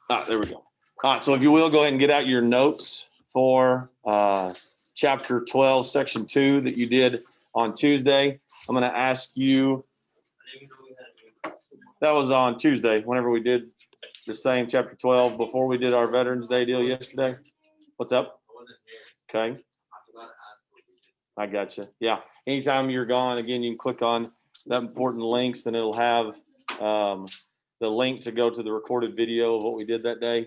There we go. All right, so if you will, go ahead and get out your notes for chapter 12, section 2 that you did on Tuesday. I'm going to ask you, that was on Tuesday, whenever we did the same chapter 12 before we did our Veterans Day deal yesterday. What's up? Okay. I got you. Yeah. Anytime you're gone, again, you can click on that important links and it'll have the link to go to the recorded video of what we did that day.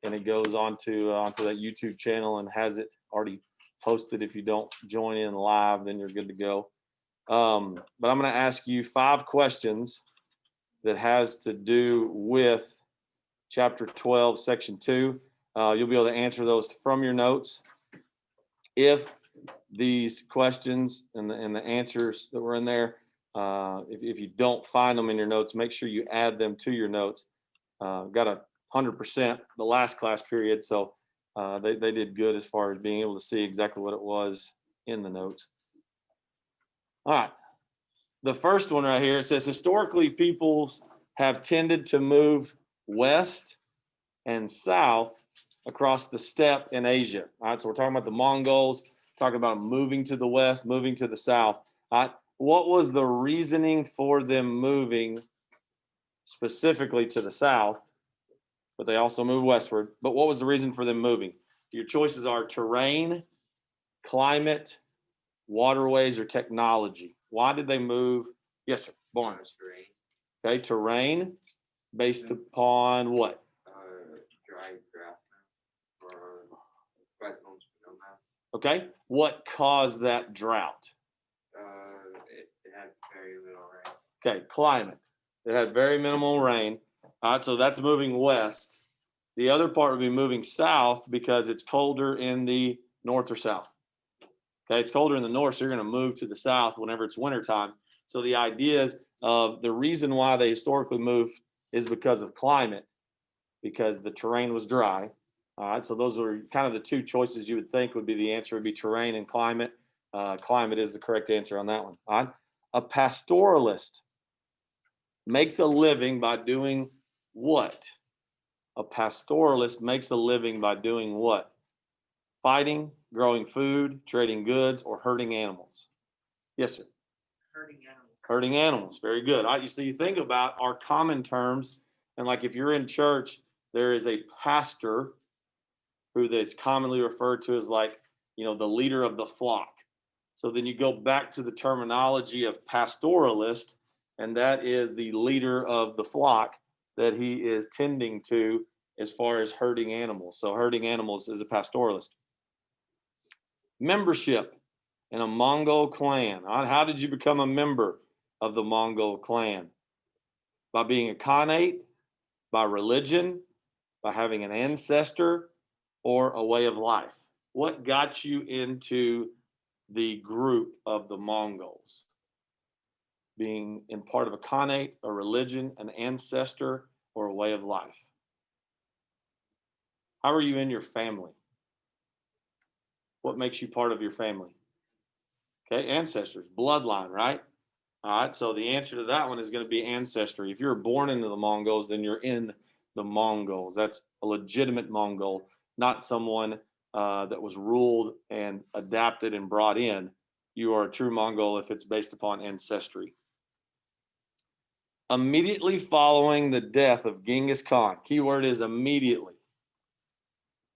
And it goes onto that YouTube channel and has it already posted. If you don't join in live, then you're good to go. But I'm going to ask you 5 questions that has to do with chapter 12, section 2. You'll be able to answer those from your notes. If these questions and the answers that were in there, if you don't find them in your notes, make sure you add them to your notes. Got 100% the last class period, so they did good as far as being able to see exactly what it was in the notes. All right. The first one right here, it says, historically, peoples have tended to move west and south across the steppe in Asia. All right, so we're talking about the Mongols, talking about moving to the west, moving to the south. All right, what was the reasoning for them moving specifically to the south? But they also moved westward. But what was the reason for them moving? Your choices are terrain, climate, waterways, or technology. Why did they move? Yes, sir. Barnes. Okay, terrain based upon what? Dry grassland or wet homes for nomads. Okay, what caused that drought? It had very little rain. Okay, climate. It had very minimal rain. All right, so that's moving west. The other part would be moving south because it's colder in the north or south. Okay, it's colder in the north, so you're going to move to the south whenever it's wintertime. So the idea of the reason why they historically moved is because of climate, because the terrain was dry. All right, so those are kind of the 2 choices you would think would be the answer would be terrain and climate. Climate is the correct answer on that one. All right, a pastoralist makes a living by doing what? A pastoralist makes a living by doing what? Fighting, growing food, trading goods, or herding animals? Yes, sir. Herding animals. Herding animals. Very good. All right, so you think about our common terms, and like if you're in church, there is a pastor who that's commonly referred to as like, the leader of the flock. So then you go back to the terminology of pastoralist, and that is the leader of the flock that he is tending to as far as herding animals. So herding animals is a pastoralist. Membership in a Mongol clan. How did you become a member of the Mongol clan? By being a Khanate, by religion, by having an ancestor, or a way of life? What got you into the group of the Mongols? Being in part of a Khanate, a religion, an ancestor, or a way of life? How are you in your family? What makes you part of your family? Okay, ancestors, bloodline, right? All right, so the answer to that one is going to be ancestry. If you're born into the Mongols, then you're in the Mongols. That's a legitimate Mongol, not someone that was ruled and adapted and brought in. You are a true Mongol if it's based upon ancestry. Immediately following the death of Genghis Khan, keyword is immediately,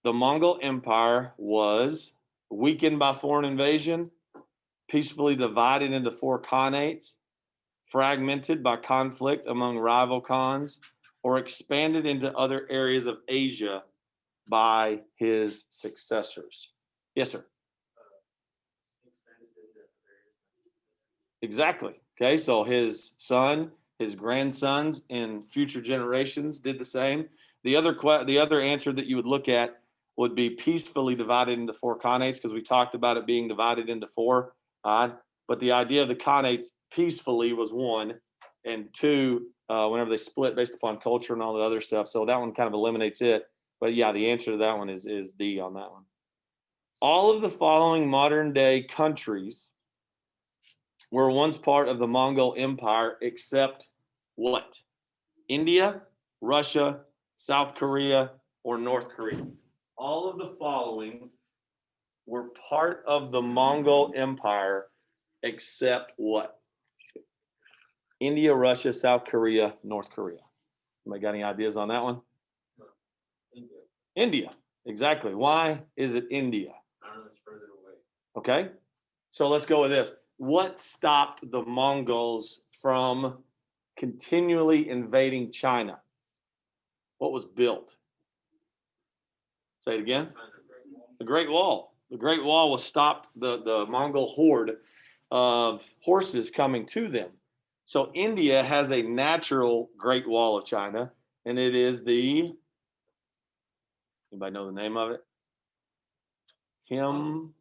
the Mongol Empire was weakened by foreign invasion, peacefully divided into 4 khanates, fragmented by conflict among rival khans, or expanded into other areas of Asia by his successors. Yes, sir. Exactly. Okay, so his son, his grandsons, and future generations did the same. The other answer that you would look at would be peacefully divided into 4 khanates, because we talked about it being divided into 4. But the idea of the khanates peacefully was 1, and 2, whenever they split based upon culture and all the other stuff. So that one kind of eliminates it. But yeah, the answer to that one is D on that one. All of the following modern day countries were once part of the Mongol Empire, except what? India, Russia, South Korea, or North Korea? All of the following were part of the Mongol Empire, except what? India, Russia, South Korea, North Korea. Anybody got any ideas on that one? India. India, exactly. Why is it India? I don't know, it's further away. Okay, so let's go with this. What stopped the Mongols from continually invading China? What was built? Say it again. The Great Wall. The Great Wall was stopped the Mongol horde of horses coming to them. So India has a natural Great Wall of China, and it is the, anybody know the name of it? Himalayan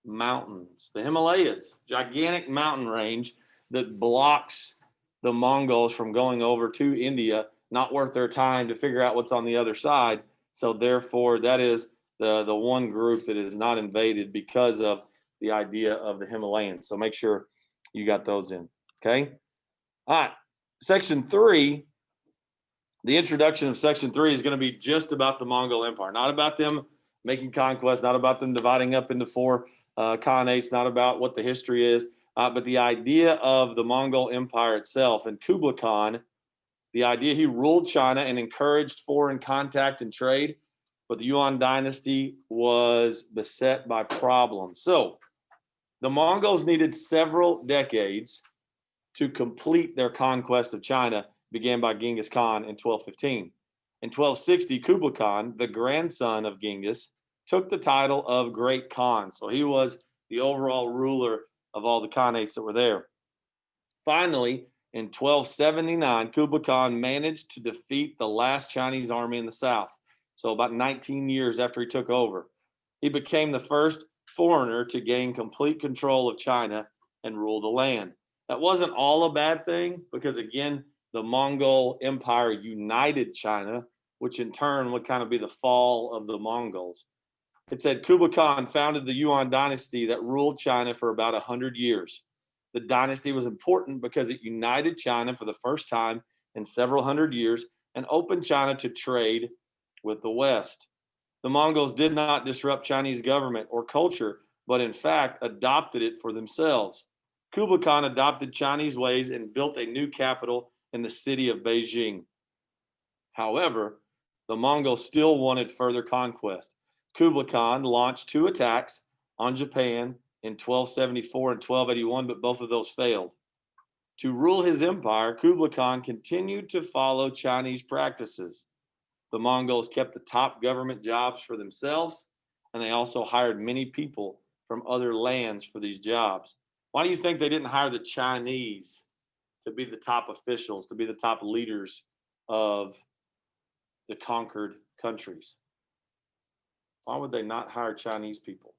mountains. The Himalayas, gigantic mountain range that blocks the Mongols from going over to India, not worth their time to figure out what's on the other side. So therefore, that is the one group that is not invaded because of the idea of the Himalayans. So make sure you got those in. Okay. All right. Section 3. The introduction of Section 3 is going to be just about the Mongol Empire, not about them making conquest, not about them dividing up into 4 khanates, not about what the history is, but the idea of the Mongol Empire itself. And Kublai Khan, the idea, he ruled China and encouraged foreign contact and trade, but the Yuan dynasty was beset by problems. So the Mongols needed several decades to complete their conquest of China, began by Genghis Khan in 1215. In 1260, Kublai Khan, the grandson of Genghis, took the title of Great Khan. So he was the overall ruler of all the khanates that were there. Finally, in 1279, Kublai Khan managed to defeat the last Chinese army in the south. So about 19 years after he took over, he became the first foreigner to gain complete control of China and rule the land. That wasn't all a bad thing because, again, the Mongol Empire united China, which in turn would kind of be the fall of the Mongols. It said Kublai Khan founded the Yuan dynasty that ruled China for about 100 years. The dynasty was important because it united China for the first time in several hundred years and opened China to trade with the West. The Mongols did not disrupt Chinese government or culture, but in fact adopted it for themselves. Kublai Khan adopted Chinese ways and built a new capital in the city of Beijing. However, the Mongols still wanted further conquest. Kublai Khan launched 2 attacks on Japan in 1274 and 1281, but both of those failed. To rule his empire, Kublai Khan continued to follow Chinese practices. The Mongols kept the top government jobs for themselves, and they also hired many people from other lands for these jobs. Why do you think they didn't hire the Chinese to be the top officials, to be the top leaders of the conquered countries? Why would they not hire Chinese people?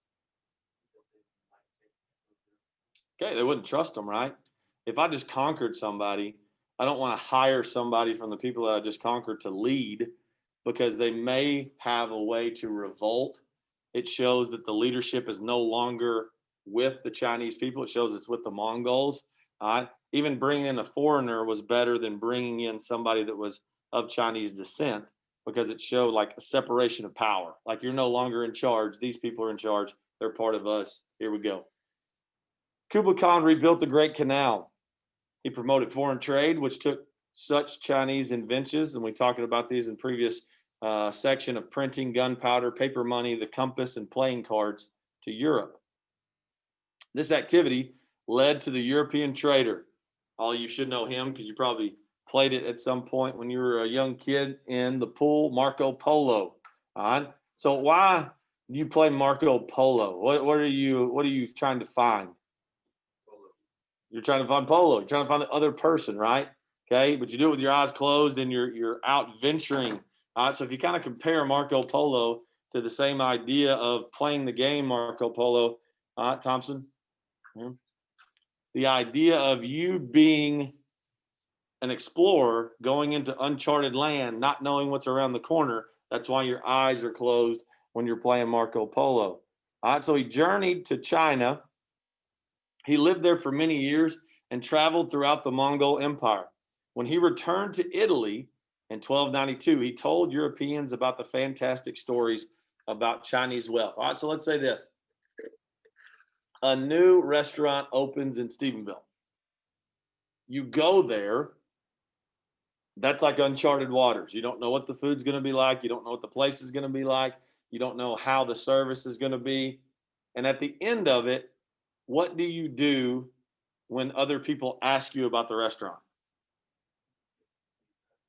Okay, they wouldn't trust them, right? If I just conquered somebody, I don't want to hire somebody from the people that I just conquered to lead because they may have a way to revolt. It shows that the leadership is no longer with the Chinese people. It shows it's with the Mongols. Even bringing in a foreigner was better than bringing in somebody that was of Chinese descent because it showed like a separation of power. Like you're no longer in charge. These people are in charge. They're part of us. Here we go. Kublai Khan rebuilt the Great Canal. He promoted foreign trade, which took such Chinese inventions, and we talked about these in previous section of printing, gunpowder, paper money, the compass, and playing cards to Europe. This activity led to the European trader. All you should know him because you probably played it at some point when you were a young kid in the pool, Marco Polo. All right. So why do you play Marco Polo? What are you trying to find? You're trying to find Polo. You're trying to find the other person, right? Okay, but you do it with your eyes closed and you're out venturing. All right, so if you kind of compare Marco Polo to the same idea of playing the game Marco Polo, all right, Thompson, the idea of you being an explorer going into uncharted land, not knowing what's around the corner, that's why your eyes are closed when you're playing Marco Polo. All right, so he journeyed to China. He lived there for many years and traveled throughout the Mongol Empire. When he returned to Italy in 1292, he told Europeans about the fantastic stories about Chinese wealth. All right, so let's say this. A new restaurant opens in Stephenville. You go there, that's like uncharted waters. You don't know what the food's going to be like. You don't know what the place is going to be like. You don't know how the service is going to be. And at the end of it, what do you do when other people ask you about the restaurant?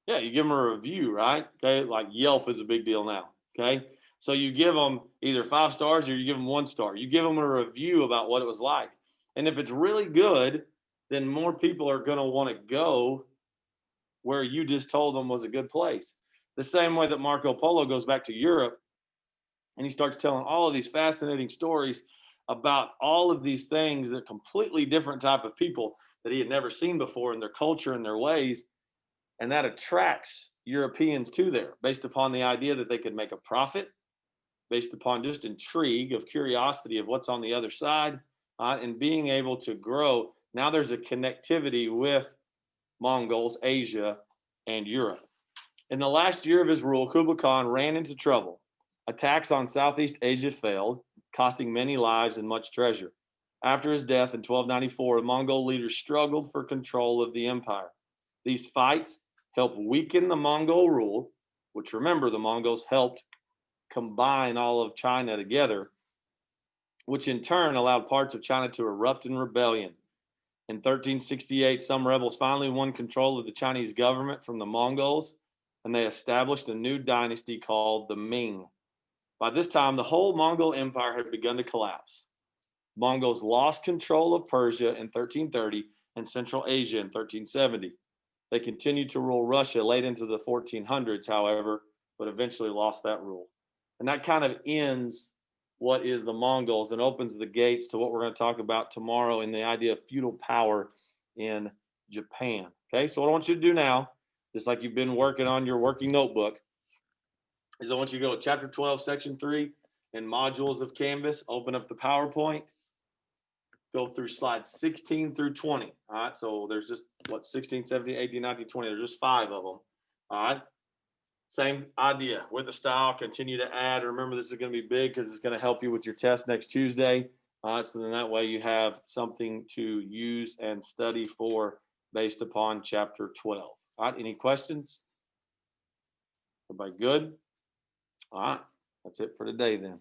Yeah, you give them a review, right? Okay, like Yelp is a big deal now. Okay, so you give them either 5 stars or you give them 1 star. You give them a review about what it was like. And if it's really good, then more people are going to want to go where you just told them was a good place. The same way that Marco Polo goes back to Europe and he starts telling all of these fascinating stories about all of these things, that completely different type of people that he had never seen before in their culture and their ways. And that attracts Europeans to there based upon the idea that they could make a profit, based upon just intrigue of curiosity of what's on the other side, and being able to grow. Now there's a connectivity with Mongols, Asia, and Europe. In the last year of his rule, Kublai Khan ran into trouble. Attacks on Southeast Asia failed, costing many lives and much treasure. After his death in 1294, the Mongol leaders struggled for control of the empire. These fights helped weaken the Mongol rule, which, remember, the Mongols helped combine all of China together, which in turn allowed parts of China to erupt in rebellion. In 1368, some rebels finally won control of the Chinese government from the Mongols, and they established a new dynasty called the Ming. By this time, the whole Mongol Empire had begun to collapse. Mongols lost control of Persia in 1330 and Central Asia in 1370. They continued to rule Russia late into the 1400s, however, but eventually lost that rule. And that kind of ends what is the Mongols and opens the gates to what we're going to talk about tomorrow in the idea of feudal power in Japan. Okay, so what I want you to do now, just like you've been working on your working notebook, is I want you to go to chapter 12, section 3, and modules of Canvas, open up the PowerPoint, go through slides 16 through 20. All right, so there's just 16, 17, 18, 19, 20. There's just 5 of them. All right, same idea with the style. Continue to add. Remember, this is going to be big because it's going to help you with your test next Tuesday. All right, so then that way you have something to use and study for based upon chapter 12. All right, any questions? Everybody good? All right, that's it for today then.